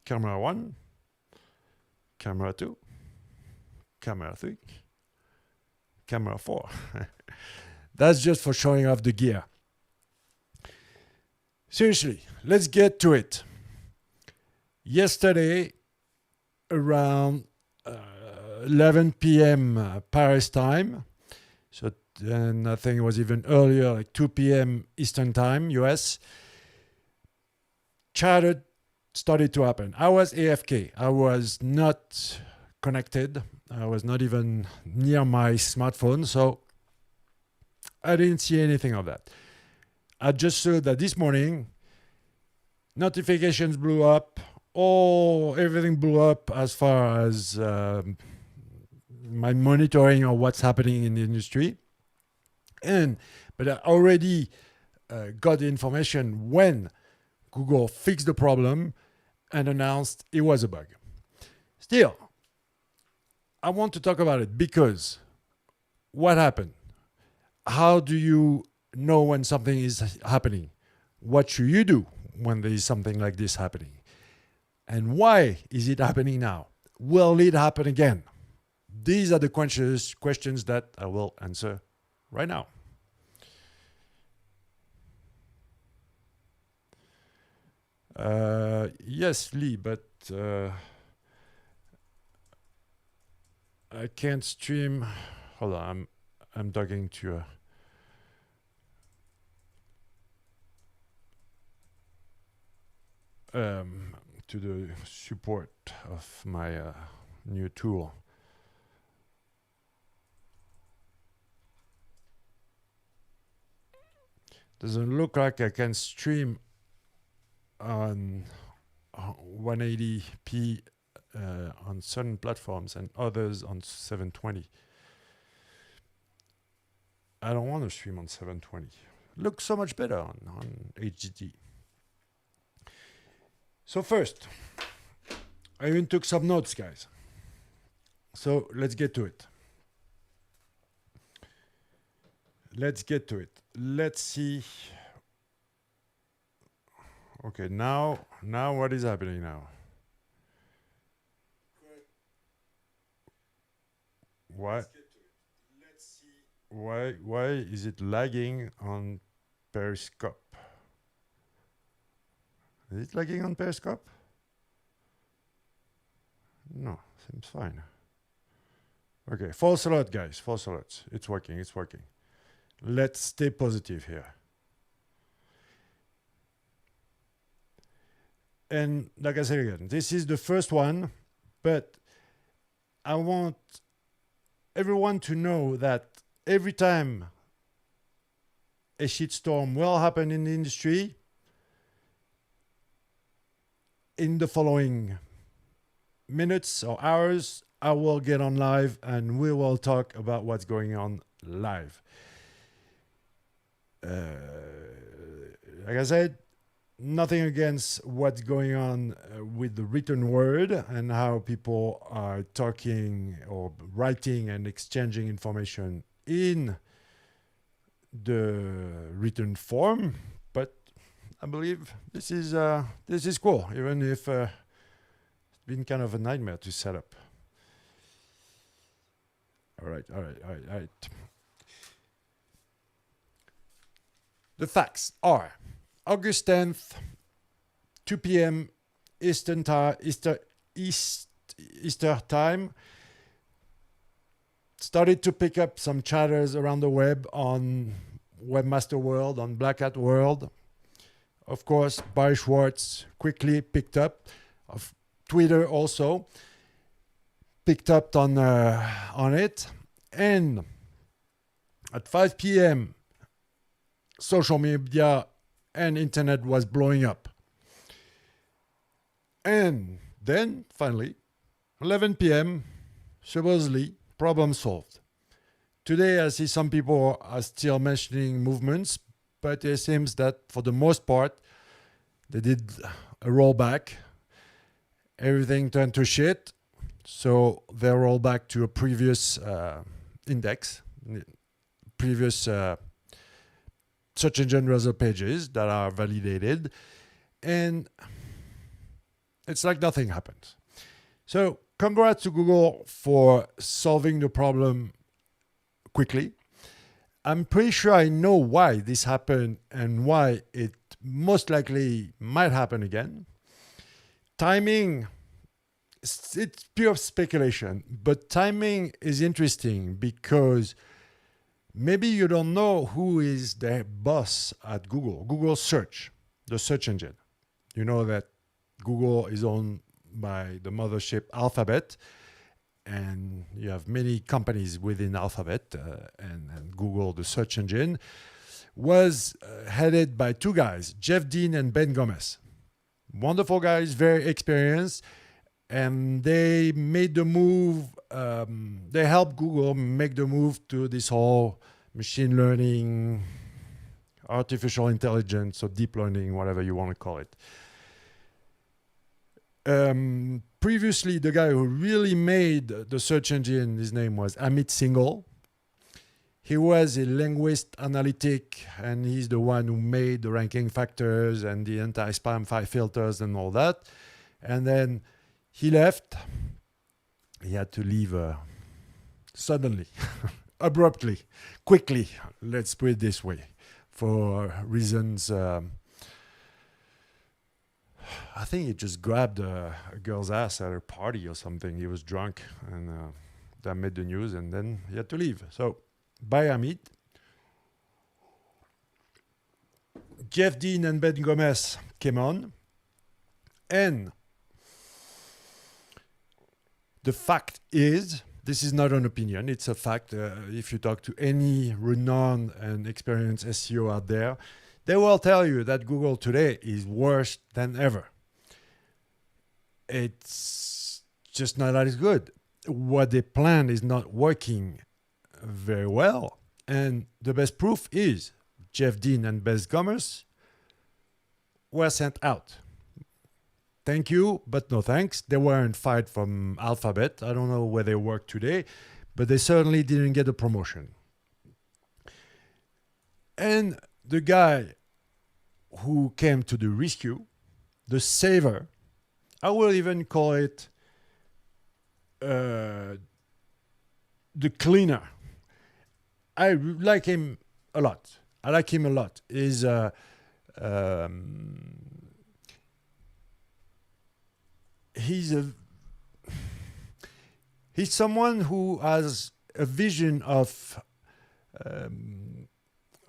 camera 1, camera 2, camera 3, camera 4. That's just for showing off the gear. Seriously, let's get to it. Yesterday, around 11 p.m. Paris time, so then I think it was even earlier, like 2 p.m. Eastern time, US, chatter started to happen. I was AFK. I was not connected. I was not even near my smartphone, so I didn't see anything of that. I just saw that this morning, notifications blew up. Everything blew up as far as my monitoring of what's happening in the industry. But I already got the information when Google fixed the problem and announced it was a bug. Still, I want to talk about it because what happened? How do you know when something is happening? What should you do when there is something like this happening? And why is it happening now? Will it happen again? These are the questions that I will answer right now. Yes, Lee, but I can't stream. Hold on, I'm talking to the support of my new tool. Doesn't look like I can stream on 180p on certain platforms and others on 720. I don't want to stream on 720. Looks so much better on HDD. So first, I even took some notes, guys. So let's get to it. Let's see. Okay, now what is happening now? Why? Why is it lagging on Periscope? Is it lagging on Periscope? No, seems fine. Okay, false alert, guys. False alerts. It's working. Let's stay positive here. And like I said again, this is the first one, but I want everyone to know that every time a shitstorm will happen in the industry, in the following minutes or hours, I will get on live and we will talk about what's going on live. Like I said, nothing against what's going on with the written word and how people are talking or writing and exchanging information in the written form, but I believe this is cool, even if it's been kind of a nightmare to set up. All right. The facts are August 10th, 2 p.m. Eastern time. Started to pick up some chatters around the web on Webmaster World, on Black Hat World. Of course, Barry Schwartz quickly picked up. Of Twitter also picked up on it. And at 5 p.m., social media and internet was blowing up. And then, finally, 11 p.m., supposedly, problem solved. Today, I see some people are still mentioning movements, but it seems that for the most part, they did a rollback. Everything turned to shit. So they roll back to a previous index, previous search engine result pages that are validated. And It's like nothing happened. So congrats to Google for solving the problem quickly. I'm pretty sure I know why this happened and why it most likely might happen again. Timing, it's pure speculation, but timing is interesting because maybe you don't know who is the boss at Google. Google Search, the search engine. You know that Google is owned by the mothership Alphabet, and you have many companies within Alphabet, and Google, the search engine, was headed by two guys, Jeff Dean and Ben Gomez. Wonderful guys, very experienced, and they made the move. They helped Google make the move to this whole machine learning, artificial intelligence, or deep learning, whatever you want to call it. Previously, the guy who really made the search engine, his name was Amit Singhal. He was a linguist analytic, and he's the one who made the ranking factors and the anti-spam filters and all that. And then he left. He had to leave suddenly, abruptly, quickly, let's put it this way, for reasons... I think he just grabbed a girl's ass at a party or something. He was drunk, and that made the news, and then he had to leave. So, bye, Amit. Jeff Dean and Ben Gomez came on, and the fact is, this is not an opinion, it's a fact. If you talk to any renowned and experienced SEO out there, they will tell you that Google today is worse than ever. It's just not as good. What they planned is not working very well. And the best proof is Jeff Dean and Ben Gomez were sent out. Thank you, but no thanks. They weren't fired from Alphabet. I don't know where they work today, but they certainly didn't get a promotion. And the guy who came to the rescue, the saver, I will even call it the cleaner. I like him a lot. He's he's someone who has a vision of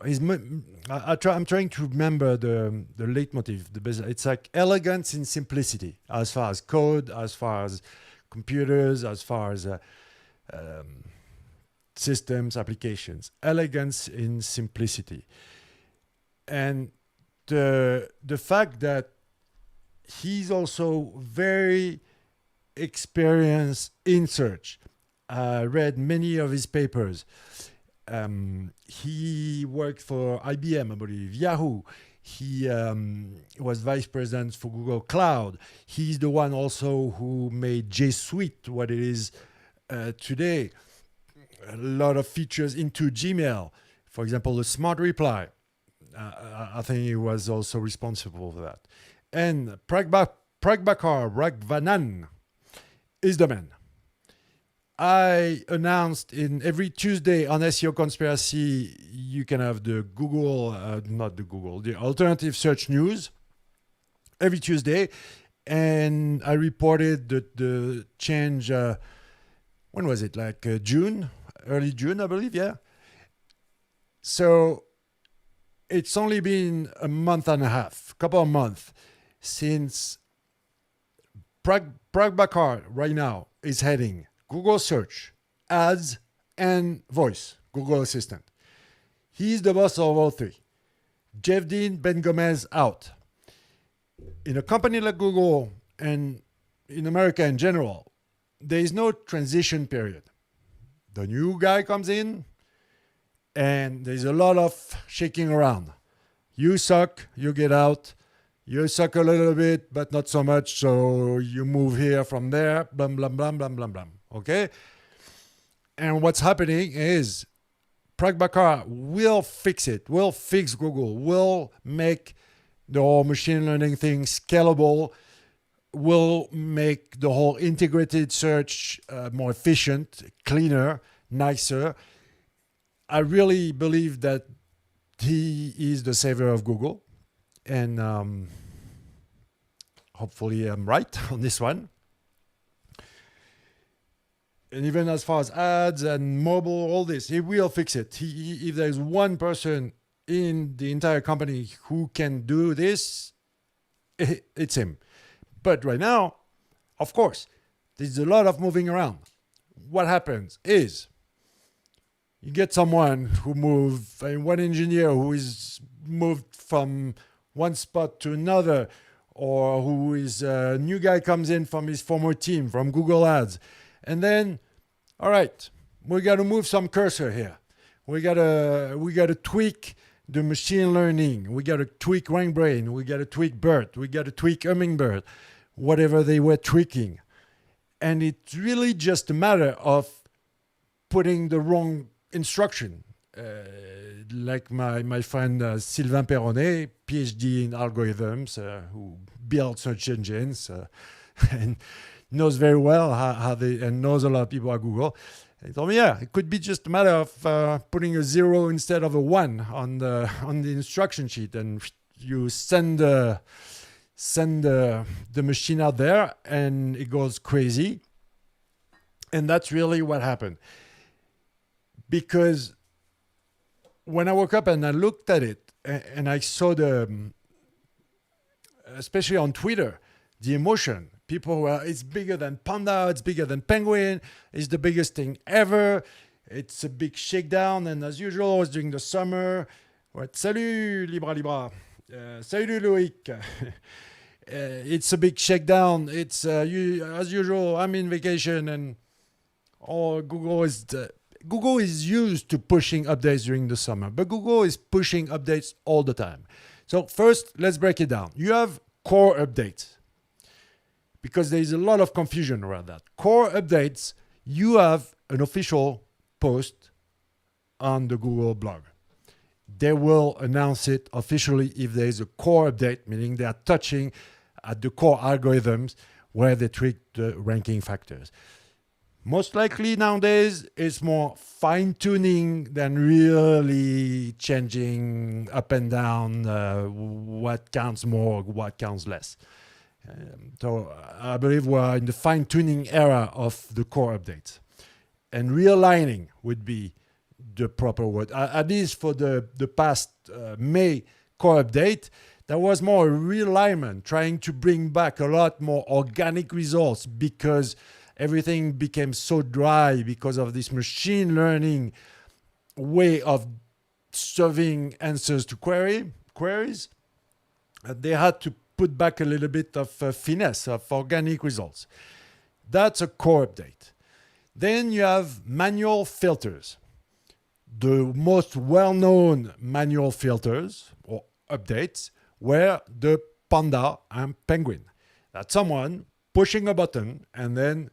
I'm trying to remember the leitmotif. It's like elegance in simplicity, as far as code, as far as computers, as far as systems, applications. Elegance in simplicity, and the fact that he's also very experienced in search. I read many of his papers. He worked for IBM, I believe, Yahoo. He was vice president for Google Cloud. He's the one also who made G Suite what it is today. A lot of features into Gmail. For example, the Smart Reply. I think he was also responsible for that. And Pragbakar Raghavan is the man. I announced in every Tuesday on SEO Conspiracy, you can have the the alternative search news every Tuesday. And I reported the change, when was it? Like June, early June, I believe, yeah. So it's only been a month and a half, couple of months, since Pragbakar right now is heading Google Search, Ads, and Voice, Google Assistant. He's the boss of all three. Jeff Dean, Ben Gomez out. In a company like Google and in America in general, there is no transition period. The new guy comes in and there's a lot of shaking around. You suck, you get out. You suck a little bit, but not so much, so you move here from there, blah, blah, blah, blah, blah, blah. Okay? And what's happening is Pragbakar will fix it, will fix Google, will make the whole machine learning thing scalable, will make the whole integrated search more efficient, cleaner, nicer. I really believe that he is the savior of Google, and hopefully I'm right on this one. And even as far as ads and mobile, all this, he will fix it. If there's one person in the entire company who can do this, it's him. But right now, of course, there's a lot of moving around. What happens is you get someone who one engineer who is moved from one spot to another, or who is a new guy comes in from his former team, from Google Ads. And then, all right, we got to move some cursor here. We got to tweak the machine learning. We got to tweak RankBrain. We got to tweak BERT. We got to tweak Hummingbird, whatever they were tweaking. And it's really just a matter of putting the wrong instruction. Like my friend Sylvain Perronnet, PhD in algorithms, who built search engines and knows very well how they, and knows a lot of people at Google. He told me, yeah, it could be just a matter of putting a 0 instead of a 1 on the instruction sheet, and you send the machine out there, and it goes crazy. And that's really what happened. Because when I woke up and I looked at it, and I saw especially on Twitter, the emotion. People were, it's bigger than Panda, it's bigger than Penguin, it's the biggest thing ever, it's a big shakedown, and as usual, it was during the summer. What? Salut, Libra. Salut, Loïc. It's a big shakedown. It's, as usual, I'm in vacation, and Google is used to pushing updates during the summer, but Google is pushing updates all the time. So first, let's break it down. You have core updates, because there is a lot of confusion around that. Core updates, you have an official post on the Google blog. They will announce it officially if there is a core update, meaning they are touching at the core algorithms where they tweak the ranking factors. Most likely nowadays, it's more fine-tuning than really changing up and down what counts more, what counts less. So I believe we're in the fine-tuning era of the core updates. And realigning would be the proper word. At least for the past May core update, there was more realignment, trying to bring back a lot more organic results, because everything became so dry because of this machine learning way of serving answers to queries. They had to put back a little bit of finesse, of organic results. That's a core update. Then you have manual filters. The most well-known manual filters or updates were the Panda and Penguin. That's someone pushing a button, and then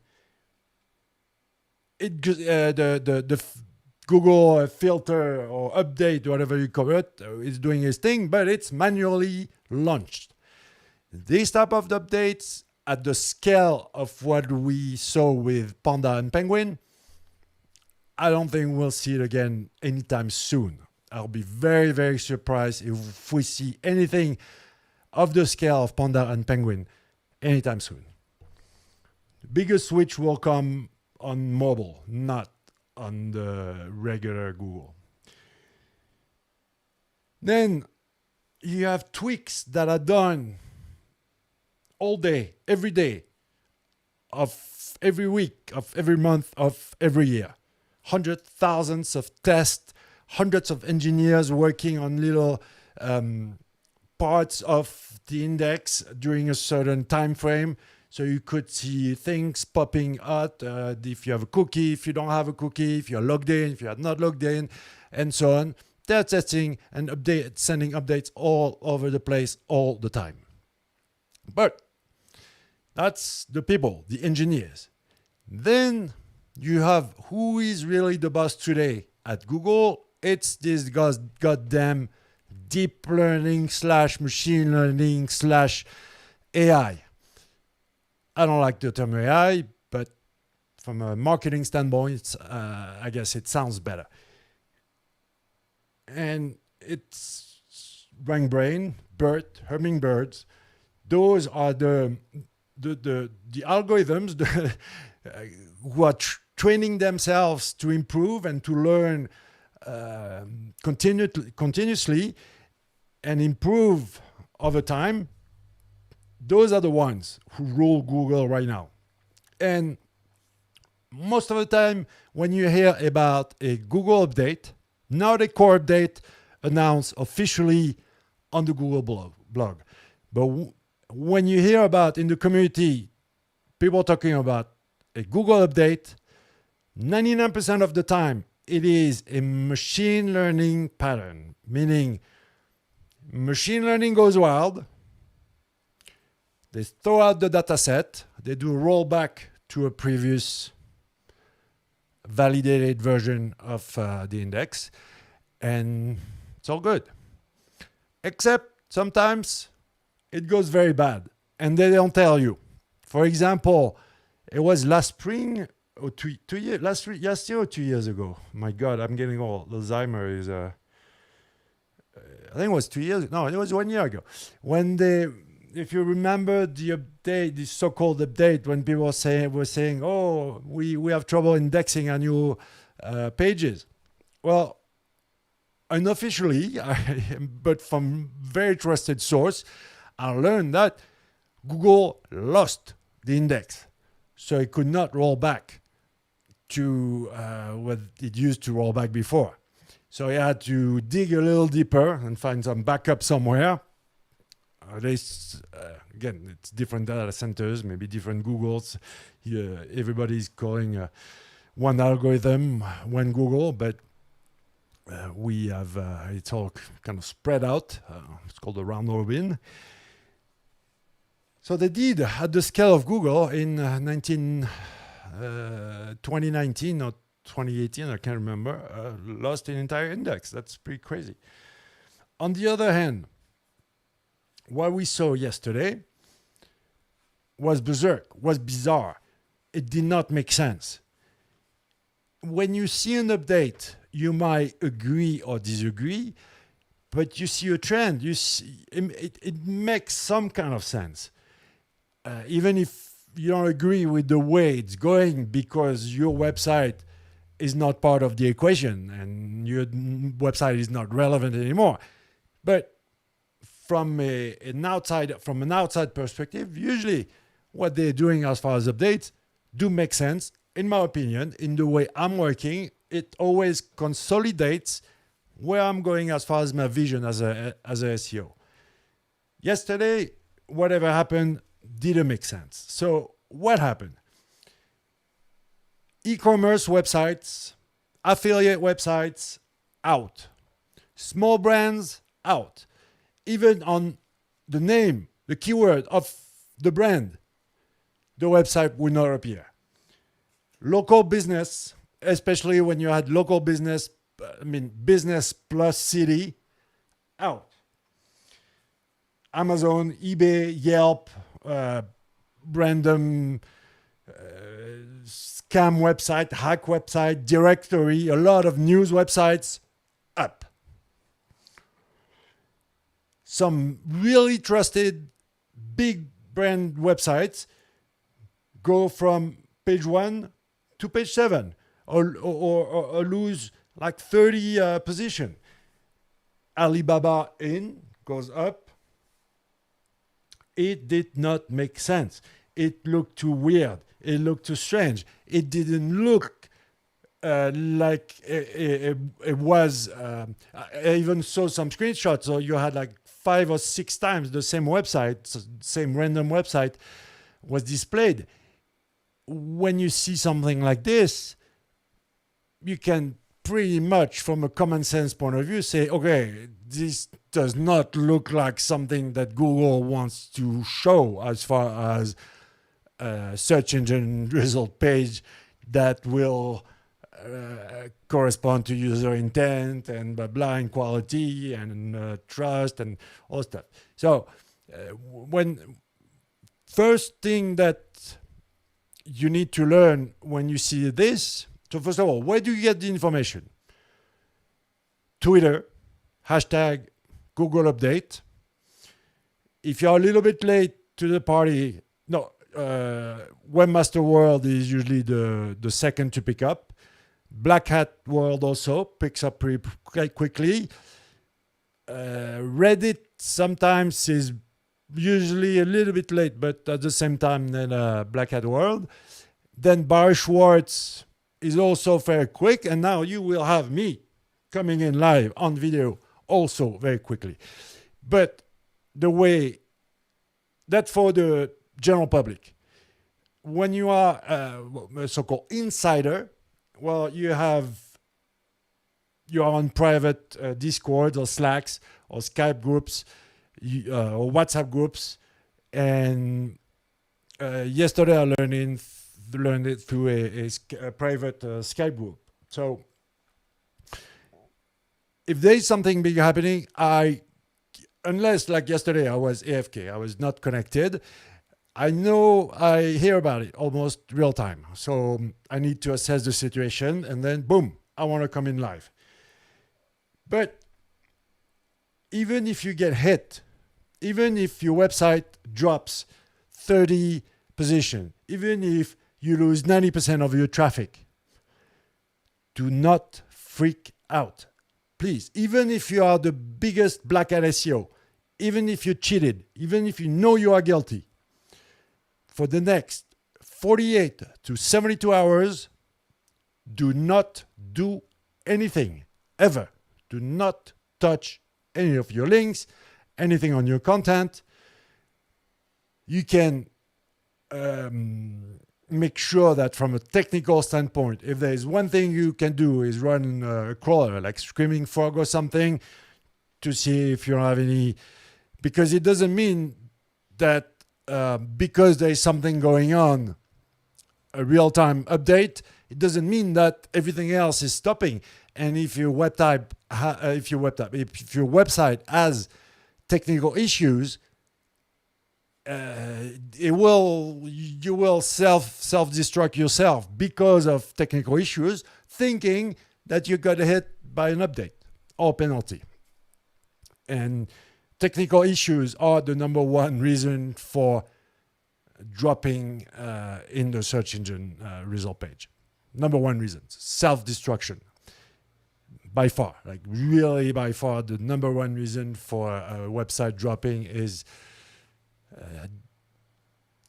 the Google filter or update, whatever you call it, is doing its thing, but it's manually launched. These type of updates at the scale of what we saw with Panda and Penguin, I don't think we'll see it again anytime soon. I'll be very, very surprised if we see anything of the scale of Panda and Penguin anytime soon. The biggest switch will come on mobile, not on the regular Google. Then you have tweaks that are done all day, every day, of every week, of every month, of every year. Hundreds, thousands of tests, hundreds of engineers working on little parts of the index during a certain time frame. So you could see things popping out if you have a cookie, if you don't have a cookie, if you're logged in, if you're not logged in, and so on. They're testing and sending updates all over the place all the time. But that's the people, the engineers. Then you have who is really the boss today at Google. It's this goddamn deep learning / machine learning / AI. I don't like the term AI, but from a marketing standpoint, I guess it sounds better. And it's RangBrain, BERT, hummingbirds. Those are the algorithms who are training themselves to improve and to learn continuously and improve over time. Those are the ones who rule Google right now. And most of the time, when you hear about a Google update, not a core update announced officially on the Google blog, but when you hear about in the community, people talking about a Google update, 99% of the time, it is a machine learning pattern, meaning machine learning goes wild. They throw out the data set. They do a rollback to a previous validated version of the index, and it's all good. Except sometimes it goes very bad, and they don't tell you. For example, it was last spring or last year or 2 years ago. My God, I'm getting old. Alzheimer is. I think it was 2 years. No, it was 1 year ago. When if you remember the update, the so-called update, when people were saying, "Oh, we have trouble indexing our new pages." Well, unofficially, but from very trusted source, I learned that Google lost the index, so it could not roll back to what it used to roll back before. So I had to dig a little deeper and find some backup somewhere. Again, it's different data centers, maybe different Googles. Everybody's calling one algorithm, one Google, but we have it's all kind of spread out. It's called a round robin. So they did, at the scale of Google, in 2019 or 2018, I can't remember, lost an entire index. That's pretty crazy. On the other hand, what we saw yesterday was berserk, was bizarre. It did not make sense. When you see an update, you might agree or disagree, but you see a trend. You see, it makes some kind of sense. Even if you don't agree with the way it's going because your website is not part of the equation and your website is not relevant anymore. But from an outside perspective, usually what they're doing as far as updates do make sense. In my opinion, in the way I'm working, it always consolidates where I'm going as far as my vision as a SEO. Yesterday, whatever happened didn't make sense. So what happened? E-commerce websites, affiliate websites, out. Small brands, out. Even on the name, the keyword of the brand, the website will not appear. Local business, especially when you had local business, business plus city, out. Amazon, eBay, Yelp, random scam website, hack website, directory, a lot of news websites, up. Some really trusted big brand websites go from page 1 to page 7 or lose like 30 position. Alibaba in goes up. It did not make sense. It looked too weird. It looked too strange. It didn't look like it was. I even saw some screenshots. So you had like 5 or 6 times the same website, same random website was displayed. When you see something like this, you can pretty much, from a common sense point of view, say, okay, this does not look like something that Google wants to show as far as a search engine result page that will correspond to user intent and blah, blah, and quality and trust and all stuff. So when first thing that you need to learn when you see this. So first of all, where do you get the information? Twitter, hashtag Google update. If you're a little bit late to the party, no, Webmaster World is usually the second to pick up. Black Hat World also picks up quite quickly. Reddit sometimes is usually a little bit late, but at the same time than Black Hat World. Then Barry Schwartz is also very quick, and now you will have me coming in live on video also very quickly. But the way that for the general public, when you are a so-called insider, well, you are on private Discord or Slacks or Skype groups or WhatsApp groups, and yesterday I learned it through a private Skype group. So if there is something big happening, unless like yesterday I was AFK, I was not connected, I hear about it almost real time. So I need to assess the situation, and then boom, I want to come in live. But even if you get hit, even if your website drops 30 position, even if you lose 90% of your traffic, do not freak out. Please, even if you are the biggest black hat SEO, even if you cheated, even if you know you are guilty, for the next 48 to 72 hours, do not do anything, ever. Do not touch any of your links, anything on your content. You can make sure that from a technical standpoint, if there is one thing you can do is run a crawler like Screaming Frog or something to see if you don't have any, because it doesn't mean that because there is something going on, a real-time update, it doesn't mean that everything else is stopping. And if your website has technical issues, you will self-destruct yourself because of technical issues, thinking that you got hit by an update or penalty. And technical issues are the number one reason for dropping in the search engine result page. Number one reason, self-destruction. By far, like really by far, the number one reason for a website dropping is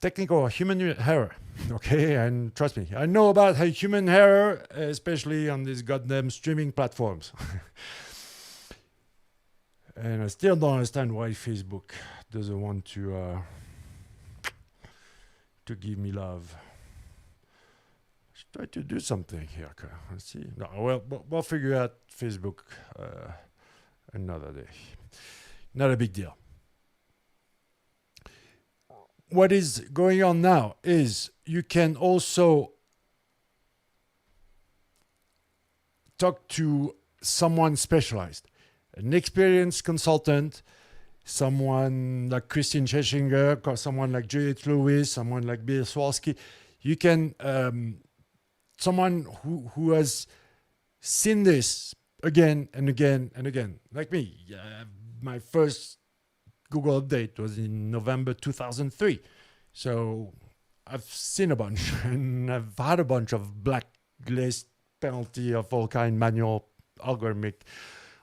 technical or human error. Okay, and trust me, I know about human error, especially on these goddamn streaming platforms. And I still don't understand why Facebook doesn't want to give me love. I should try to do something here. Okay, let's see. No, well, we'll figure out Facebook another day. Not a big deal. What is going on now is you can also talk to someone specialized, an experienced consultant, someone like Christine Schesinger, someone like Juliette Lewis, someone like Bill Swarsky. You can, someone who has seen this again and again and again, like me. My first Google update was in November 2003. So I've seen a bunch and I've had a bunch of blacklist, penalty of all kind, manual, algorithmic,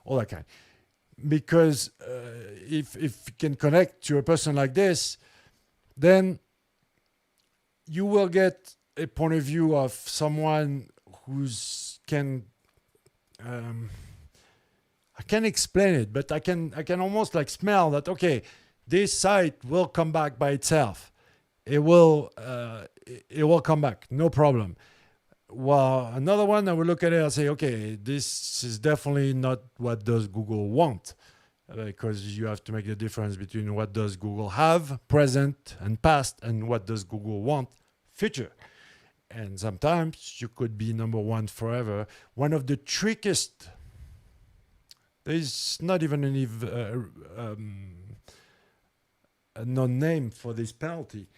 all that kind. Because if you can connect to a person like this, then you will get a point of view of someone who's can I can't explain it, but I can almost like smell that, okay, this site will come back by itself. It will come back, no problem. Well, another one, I will look at it and say, okay, this is definitely not what does Google want, because you have to make the difference between what does Google have, present and past, and what does Google want, future. And sometimes you could be number one forever. One of the trickiest, there's not even any a non-name for this penalty.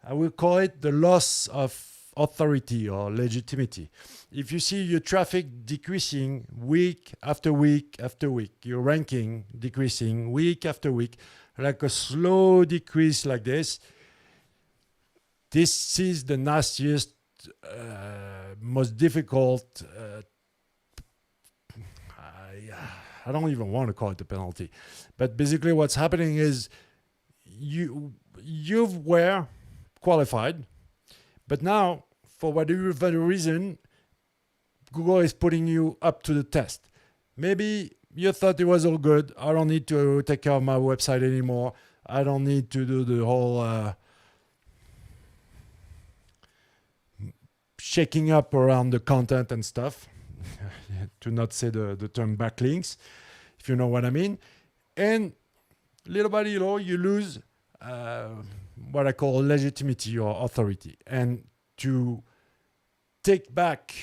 I will call it the loss of authority or legitimacy. If you see your traffic decreasing week after week after week, your ranking decreasing week after week, like a slow decrease like this is the nastiest, most difficult. I don't even want to call it a penalty, but basically what's happening is you were qualified, but now for whatever reason, Google is putting you up to the test. Maybe you thought it was all good. I don't need to take care of my website anymore. I don't need to do the whole shaking up around the content and stuff, to not say the term backlinks, if you know what I mean. And little by little, you lose what I call legitimacy or authority. And to take back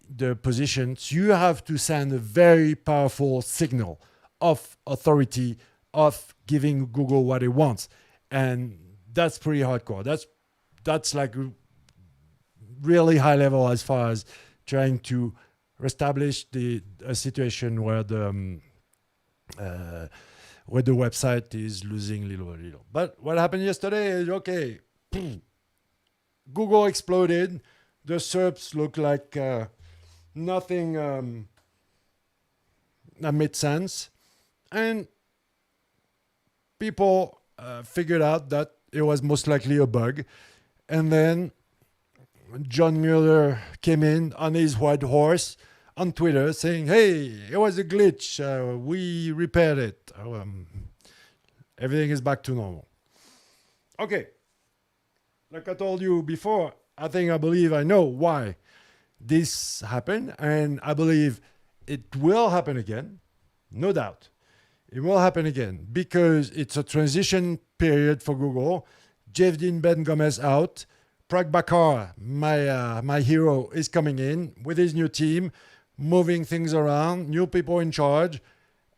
the positions, you have to send a very powerful signal of authority, of giving Google what it wants. And that's pretty hardcore. That's like really high level as far as trying to establish a situation where the website is losing little by little. But what happened yesterday is, okay, Google exploded. The SERPs look like nothing that made sense. And people figured out that it was most likely a bug. And then John Mueller came in on his white horse on Twitter saying, hey, it was a glitch. We repaired it. Everything is back to normal. Okay. Like I told you before, I believe I know why this happened. And I believe it will happen again. No doubt. It will happen again because it's a transition period for Google. Jeff Dean Ben Gomez out. Prag Bakar, my hero, is coming in with his new team, moving things around, new people in charge.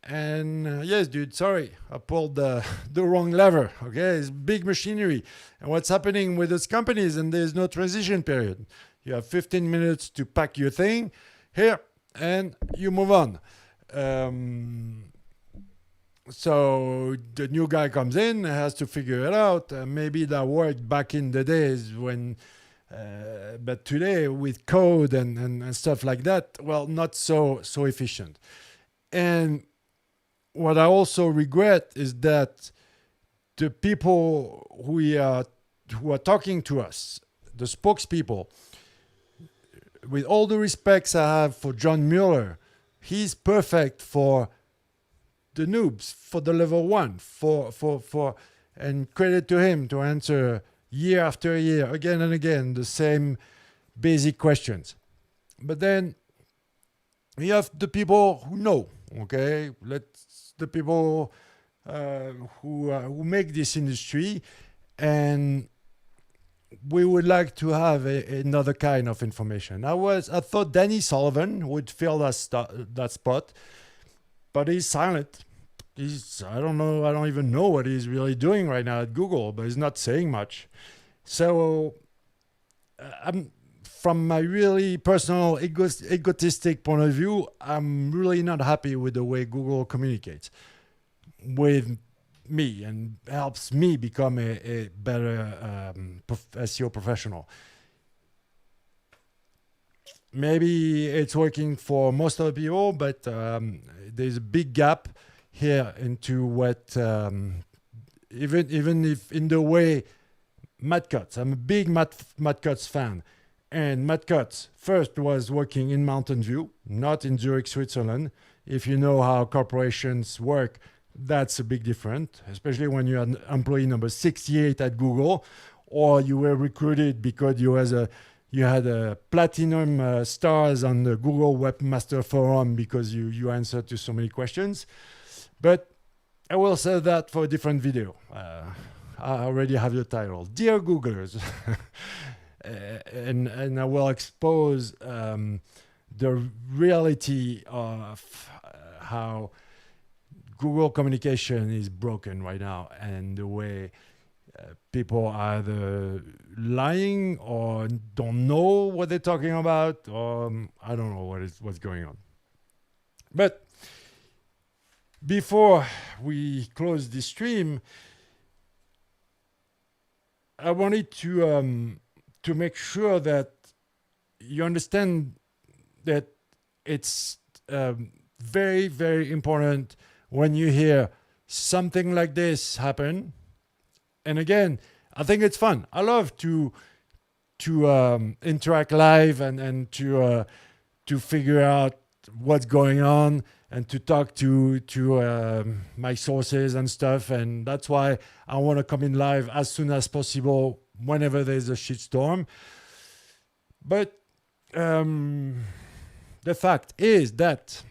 And yes, dude, sorry, I pulled the wrong lever. Okay, it's big machinery. And what's happening with those companies, and there's no transition period. You have 15 minutes to pack your thing here, and you move on. So the new guy comes in, has to figure it out. Maybe that worked back in the days when, but today with code and stuff like that, well, not so efficient. And what I also regret is that the people who are talking to us, the spokespeople, with all the respects I have for John Mueller, he's perfect for the noobs, for the level one, for and credit to him to answer year after year, again and again, the same basic questions. But then you have the people who know, okay? The people who make this industry, and we would like to have another kind of information. I thought Danny Sullivan would fill that spot, but he's silent. I don't even know what he's really doing right now at Google, but he's not saying much. So from my really personal egotistic point of view, I'm really not happy with the way Google communicates with me and helps me become a better SEO professional. Maybe it's working for most of the people, but there's a big gap here into what even if in the way Matt Cutts, I'm a big Matt Cutts fan, and Matt Cutts first was working in Mountain View, not in Zurich, Switzerland. If you know how corporations work, that's a big difference, especially when you're employee number 68 at Google, or you were recruited because you had a platinum stars on the Google Webmaster Forum because you answered to so many questions. But I will say that for a different video. I already have the title, Dear Googlers. and I will expose the reality of how Google communication is broken right now, and the way people either lying or don't know what they're talking about, or I don't know what's going on. But before we close this stream, I wanted to make sure that you understand that it's very, very important when you hear something like this happen. And again, I think it's fun. I love to interact live and to figure out what's going on and to talk to my sources and stuff. And that's why I want to come in live as soon as possible whenever there's a shitstorm. But the fact is that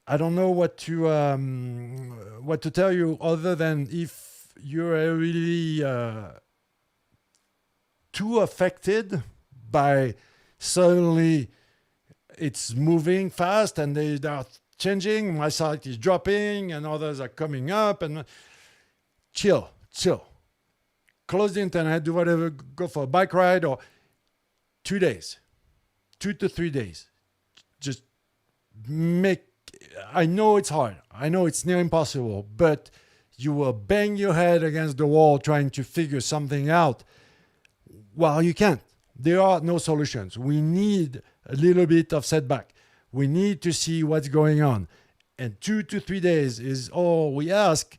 I don't know what to tell you other than if you're really too affected by suddenly it's moving fast and they are changing, my site is dropping and others are coming up, and chill. Close the internet, do whatever, go for a bike ride, or 2 days, 2 to 3 days. Just I know it's hard. I know it's near impossible, but you will bang your head against the wall trying to figure something out. Well, you can't. There are no solutions. We need a little bit of setback. We need to see what's going on. And 2 to 3 days is all we ask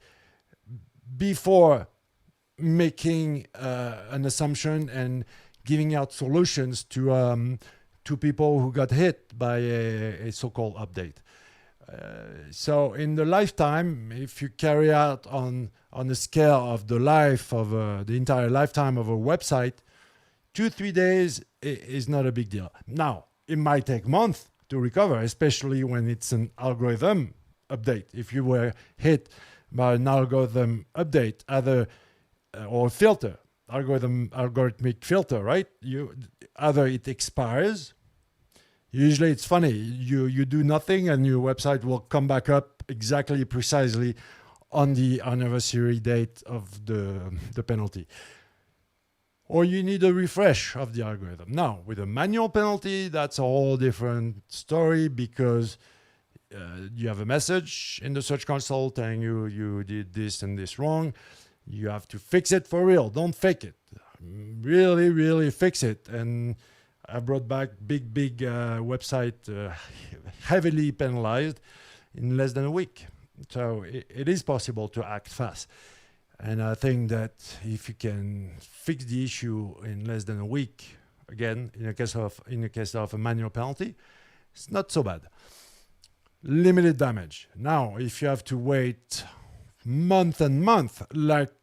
before making an assumption and giving out solutions to people who got hit by a so-called update. So in the lifetime, if you carry out on the scale of the life of the entire lifetime of a website, 2-3 days is not a big deal. Now, it might take months to recover, especially when it's an algorithm update. If you were hit by an algorithm update, or filter, algorithmic filter, right? Either it expires. Usually it's funny. You do nothing and your website will come back up precisely on the anniversary date of the penalty. Or you need a refresh of the algorithm. Now, with a manual penalty, that's a whole different story because you have a message in the Search Console telling you did this and this wrong. You have to fix it for real. Don't fake it. Really, really fix it. And I brought back big website heavily penalized in less than a week. So it is possible to act fast. And I think that if you can fix the issue in less than a week, again, in the case of a manual penalty, it's not so bad. Limited damage. Now, if you have to wait month and month, like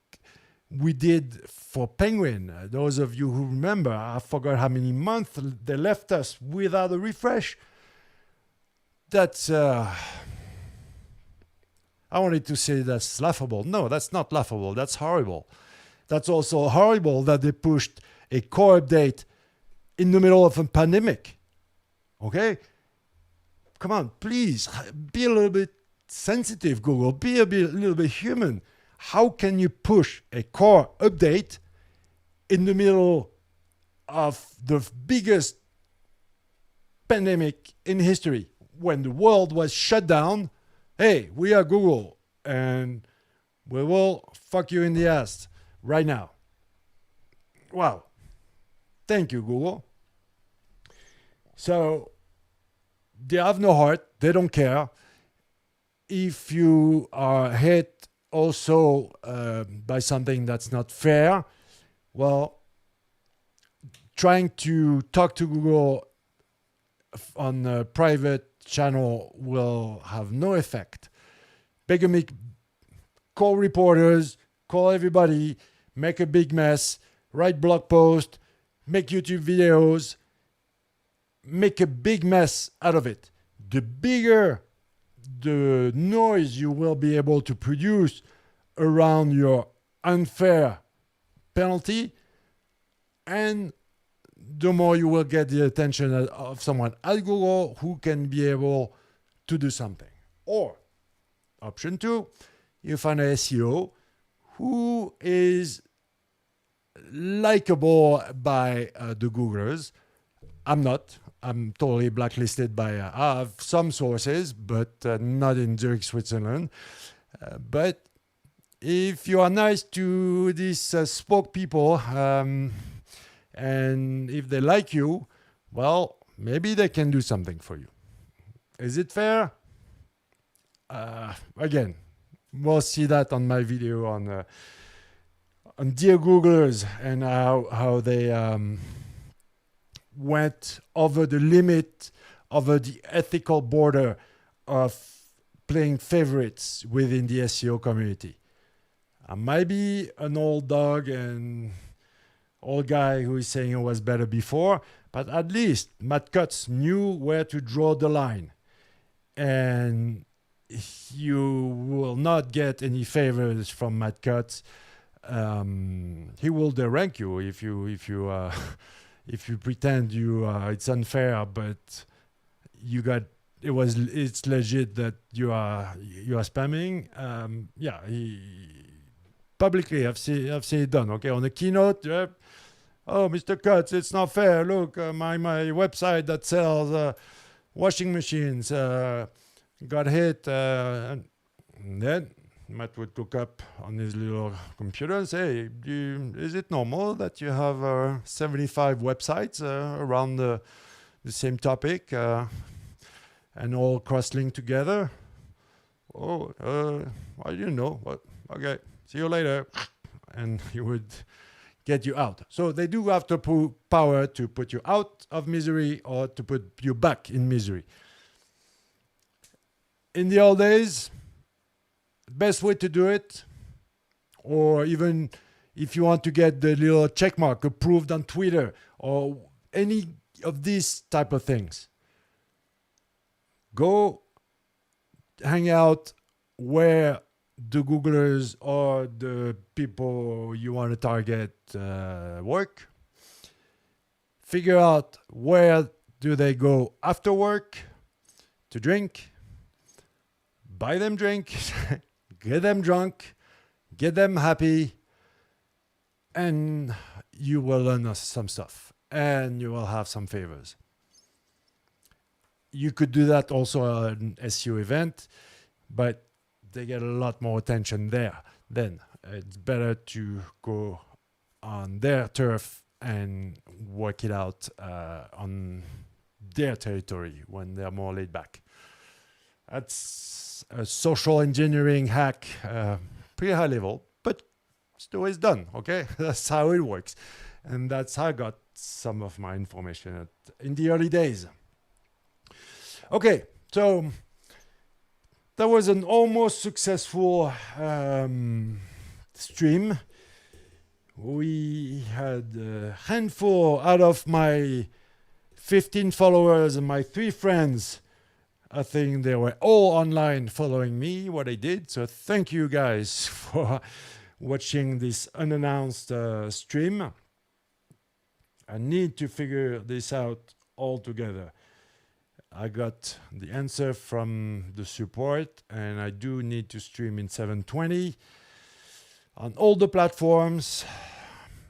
we did for Penguin, those of you who remember, I forgot how many months they left us without a refresh. That's I wanted to say that's laughable. No, that's not laughable. That's horrible. That's also horrible that they pushed a core update in the middle of a pandemic. Okay? Come on, please, be a little bit sensitive, Google. Be a little bit human. How can you push a core update in the middle of the biggest pandemic in history when the world was shut down? Hey, we are Google and we will fuck you in the ass right now. Wow. Thank you, Google. So they have no heart. They don't care. If you are hit also by something that's not fair, well, trying to talk to Google on a private channel will have no effect. Call reporters, call everybody, make a big mess, write blog posts, make YouTube videos, make a big mess out of it. The bigger the noise you will be able to produce around your unfair penalty, and the more you will get the attention of someone at Google who can be able to do something. Or, option 2, you find a SEO who is likable by the Googlers. I'm not. I'm totally blacklisted by. I have some sources, but not in Zurich, Switzerland. But if you are nice to these spoke people, and if they like you, well, maybe they can do something for you. Is it fair? Again, we'll see that on my video on Dear Googlers and how they went over the limit, over the ethical border of playing favorites within the SEO community. I might be an old dog and old guy who is saying it was better before, but at least Matt Cutts knew where to draw the line. And you will not get any favors from Matt Cutts. He will derank you if you pretend it's unfair, but it's legit that you are spamming. Publicly I've seen it done. Okay, on the keynote. Oh, Mr. Cutts, it's not fair. Look, my website that sells washing machines got hit, and then Matt would look up on his little computer and say, is it normal that you have 75 websites around the same topic and all cross-linked together? Oh, I didn't know. But okay, see you later. And he would get you out. So they do have the power to put you out of misery or to put you back in misery. In the old days, best way to do it, or even if you want to get the little check mark approved on Twitter or any of these type of things, go hang out where the Googlers or the people you want to target work. Figure out where do they go after work to drink. Buy them drink, get them drunk, get them happy, and you will learn some stuff and you will have some favors. You could do that also at an SEO event, but they get a lot more attention there. Then it's better to go on their turf and work it out on their territory when they're more laid back. That's a social engineering hack, pretty high level, but it's always done, okay? That's how it works. And that's how I got some of my information in the early days. Okay, so that was an almost successful stream. We had a handful out of my 15 followers and my 3 friends. I think they were all online following me, what I did. So thank you guys for watching this unannounced stream. I need to figure this out all together. I got the answer from the support, and I do need to stream in 720 on all the platforms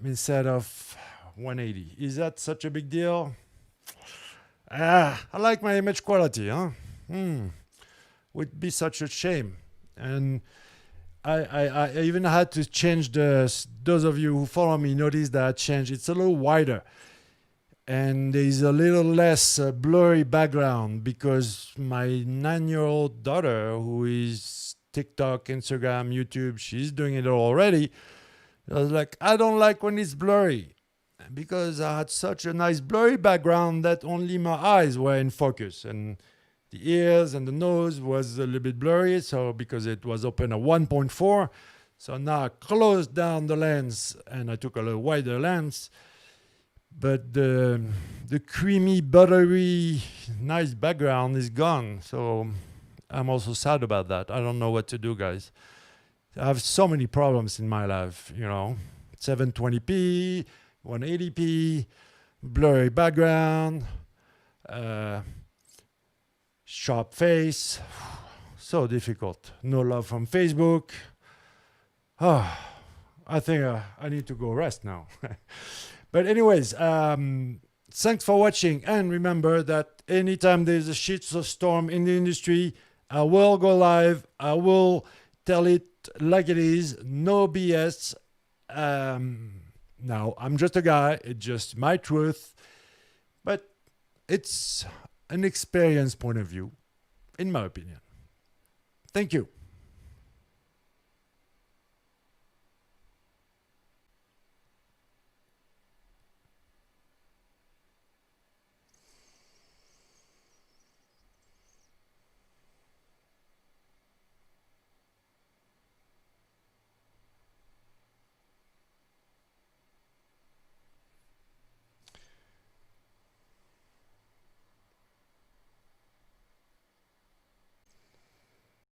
instead of 180. Is that such a big deal? I like my image quality, huh? Would be such a shame. And I even had to change those of you who follow me notice that I changed. It's a little wider. And there's a little less blurry background because my 9-year-old daughter, who is TikTok, Instagram, YouTube, she's doing it already. I was like, I don't like when it's blurry because I had such a nice blurry background that only my eyes were in focus and the ears and the nose was a little bit blurry. So because it was open at 1.4, so now I closed down the lens and I took a little wider lens. But the creamy, buttery, nice background is gone. So I'm also sad about that. I don't know what to do, guys. I have so many problems in my life, 720p, 180p, blurry background, sharp face. So difficult. No love from Facebook. I think I need to go rest now. But anyways, thanks for watching. And remember that anytime there's a shitstorm in the industry, I will go live. I will tell it like it is. No BS. Now, I'm just a guy. It's just my truth. But it's an experience point of view, in my opinion. Thank you.